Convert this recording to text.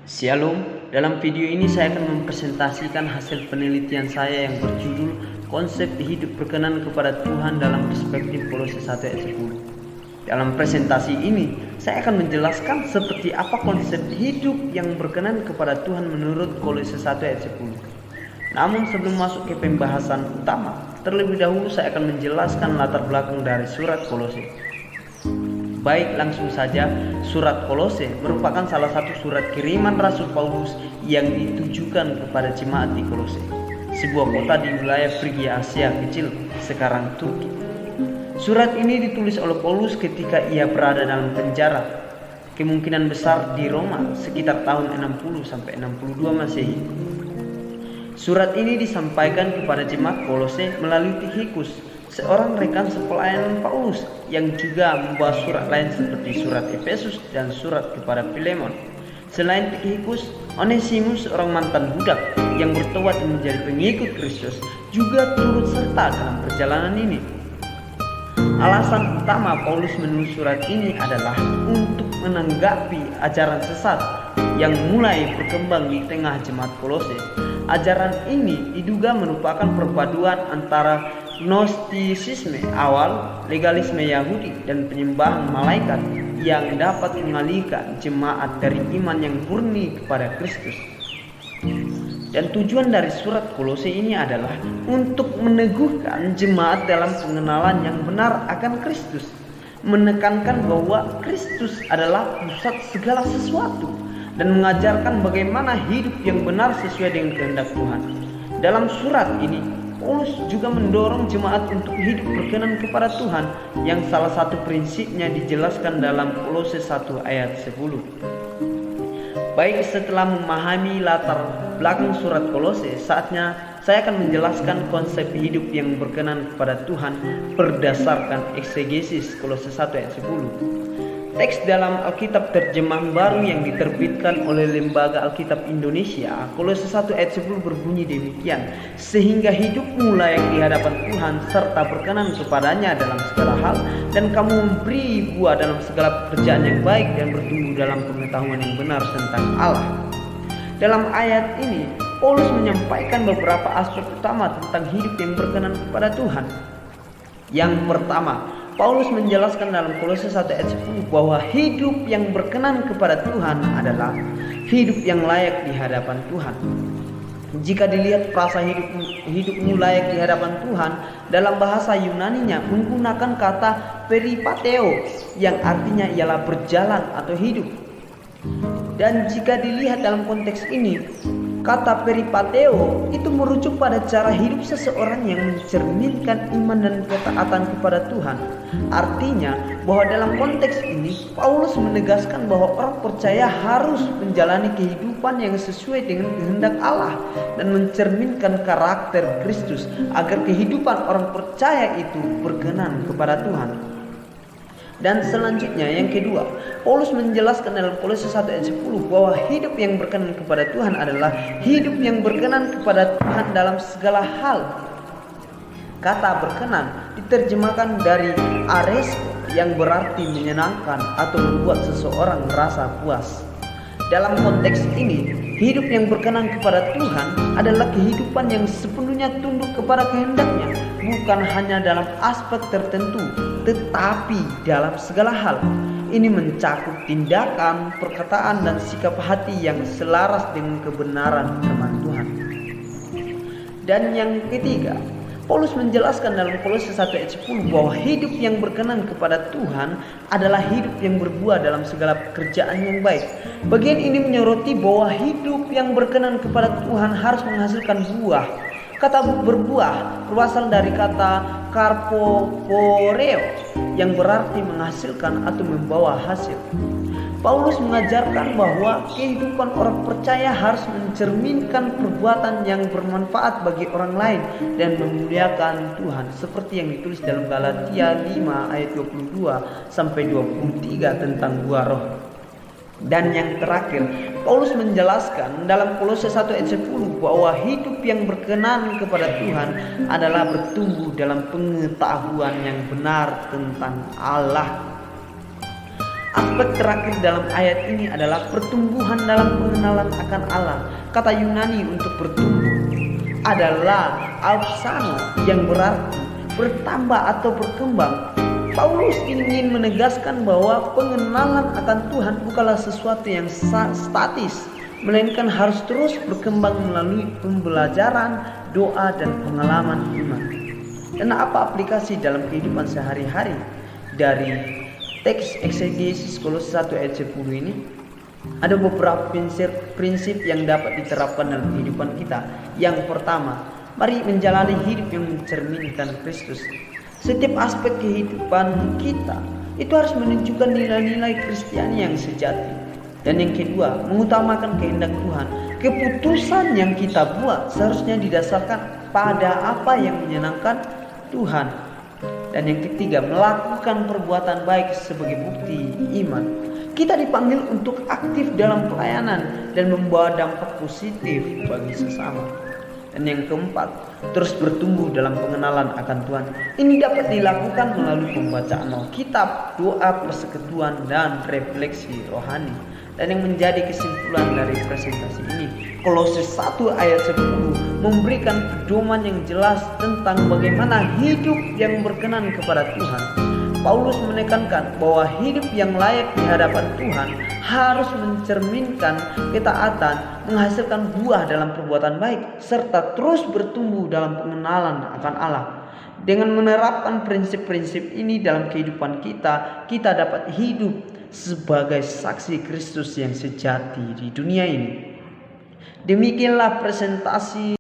Shalom, dalam video ini saya akan mempresentasikan hasil penelitian saya yang berjudul Konsep Hidup Berkenan kepada Tuhan dalam Perspektif Kolose 1 ayat 10. Dalam presentasi ini, saya akan menjelaskan seperti apa konsep hidup yang berkenan kepada Tuhan menurut Kolose 1 ayat 10. Namun sebelum masuk ke pembahasan utama, terlebih dahulu saya akan menjelaskan latar belakang dari surat Kolose. Baik, langsung saja. Surat Kolose merupakan salah satu surat kiriman Rasul Paulus yang ditujukan kepada jemaat di Kolose, sebuah kota di wilayah Frigia Asia Kecil, sekarang Turki. Surat ini ditulis oleh Paulus ketika ia berada dalam penjara, kemungkinan besar di Roma sekitar tahun 60 sampai 62 Masehi. Surat ini disampaikan kepada jemaat Kolose melalui Tikhikus, seorang rekan sepelayanan Paulus yang juga membawa surat lain seperti surat Efesus dan surat kepada Filemon. Selain Tikhikus, Onesimus, seorang mantan budak yang bertobat menjadi pengikut Kristus, juga turut serta dalam perjalanan ini. Alasan utama Paulus menulis surat ini adalah untuk menanggapi ajaran sesat yang mulai berkembang di tengah jemaat Kolose. Ajaran ini diduga merupakan perpaduan antara Gnostisisme awal, legalisme Yahudi, dan penyembahan malaikat yang dapat mengalihkan jemaat dari iman yang murni kepada Kristus. Dan tujuan dari surat Kolose ini adalah untuk meneguhkan jemaat dalam pengenalan yang benar akan Kristus, menekankan bahwa Kristus adalah pusat segala sesuatu, dan mengajarkan bagaimana hidup yang benar sesuai dengan kehendak Tuhan. Dalam surat ini, Paulus juga mendorong jemaat untuk hidup berkenan kepada Tuhan, yang salah satu prinsipnya dijelaskan dalam Kolose 1 ayat 10. Baik, setelah memahami latar belakang surat Kolose, saatnya saya akan menjelaskan konsep hidup yang berkenan kepada Tuhan berdasarkan eksegesis Kolose 1 ayat 10. Teks dalam Alkitab terjemahan baru yang diterbitkan oleh Lembaga Alkitab Indonesia, Kolose 1 ayat 10 berbunyi demikian: sehingga hidupmu layak di hadapan Tuhan serta berkenan kepadanya dalam segala hal, dan kamu memberi buah dalam segala pekerjaan yang baik dan bertumbuh dalam pengetahuan yang benar tentang Allah. Dalam ayat ini, Paulus menyampaikan beberapa aspek utama tentang hidup yang berkenan kepada Tuhan. Yang pertama, Paulus menjelaskan dalam Kolose 1 ayat 10 bahwa hidup yang berkenan kepada Tuhan adalah hidup yang layak di hadapan Tuhan. Jika dilihat frasa hidupmu layak di hadapan Tuhan, dalam bahasa Yunaninya menggunakan kata peripateo yang artinya ialah berjalan atau hidup. Dan jika dilihat dalam konteks ini, kata peripateo itu merujuk pada cara hidup seseorang yang mencerminkan iman dan ketaatan kepada Tuhan. Artinya bahwa dalam konteks ini Paulus menegaskan bahwa orang percaya harus menjalani kehidupan yang sesuai dengan kehendak Allah dan mencerminkan karakter Kristus agar kehidupan orang percaya itu berkenan kepada Tuhan. Dan selanjutnya, yang kedua, Paulus menjelaskan dalam Kolose 1 ayat 10 bahwa hidup yang berkenan kepada Tuhan adalah hidup yang berkenan kepada Tuhan dalam segala hal. Kata berkenan diterjemahkan dari aresko yang berarti menyenangkan atau membuat seseorang merasa puas. Dalam konteks ini, hidup yang berkenan kepada Tuhan adalah kehidupan yang sepenuhnya tunduk kepada kehendaknya, bukan hanya dalam aspek tertentu, tetapi dalam segala hal. Ini mencakup tindakan, perkataan, dan sikap hati yang selaras dengan kebenaran firman Tuhan. Dan yang ketiga, Paulus menjelaskan dalam Kolose 1 ayat 10 bahwa hidup yang berkenan kepada Tuhan adalah hidup yang berbuah dalam segala pekerjaan yang baik. Bagian ini menyoroti bahwa hidup yang berkenan kepada Tuhan harus menghasilkan buah. Kata berbuah berasal dari kata karpoporeo yang berarti menghasilkan atau membawa hasil. Paulus mengajarkan bahwa kehidupan orang percaya harus mencerminkan perbuatan yang bermanfaat bagi orang lain dan memuliakan Tuhan, seperti yang ditulis dalam Galatia 5 ayat 22 sampai 23 tentang buah roh. Dan yang terakhir, Paulus menjelaskan dalam Kolose 1 ayat 10 bahwa hidup yang berkenan kepada Tuhan adalah bertumbuh dalam pengetahuan yang benar tentang Allah. Aspek terakhir dalam ayat ini adalah pertumbuhan dalam pengenalan akan Allah. Kata Yunani untuk bertumbuh adalah auxano, yang berarti bertambah atau berkembang. Paulus ingin menegaskan bahwa pengenalan akan Tuhan bukanlah sesuatu yang statis, melainkan harus terus berkembang melalui pembelajaran, doa, dan pengalaman iman. Dan apa aplikasi dalam kehidupan sehari-hari dari teks eksegesis Kolose 1 ayat 10 ini? Ada beberapa prinsip yang dapat diterapkan dalam kehidupan kita. Yang pertama, mari menjalani hidup yang mencerminkan Kristus. Setiap aspek kehidupan kita itu harus menunjukkan nilai-nilai Kristiani yang sejati. Dan yang kedua, mengutamakan kehendak Tuhan. Keputusan yang kita buat seharusnya didasarkan pada apa yang menyenangkan Tuhan. Dan yang ketiga, melakukan perbuatan baik sebagai bukti iman. Kita dipanggil untuk aktif dalam pelayanan dan membawa dampak positif bagi sesama. Dan yang keempat, terus bertumbuh dalam pengenalan akan Tuhan. Ini dapat dilakukan melalui pembacaan Alkitab, doa, persekutuan, dan refleksi rohani. Dan yang menjadi kesimpulan dari presentasi ini, Kolose 1 ayat 10 memberikan pedoman yang jelas tentang bagaimana hidup yang berkenan kepada Tuhan. Paulus menekankan bahwa hidup yang layak di hadapan Tuhan harus mencerminkan ketaatan, menghasilkan buah dalam perbuatan baik, serta terus bertumbuh dalam pengenalan akan Allah. Dengan menerapkan prinsip-prinsip ini dalam kehidupan kita, kita dapat hidup sebagai saksi Kristus yang sejati di dunia ini. Demikianlah presentasi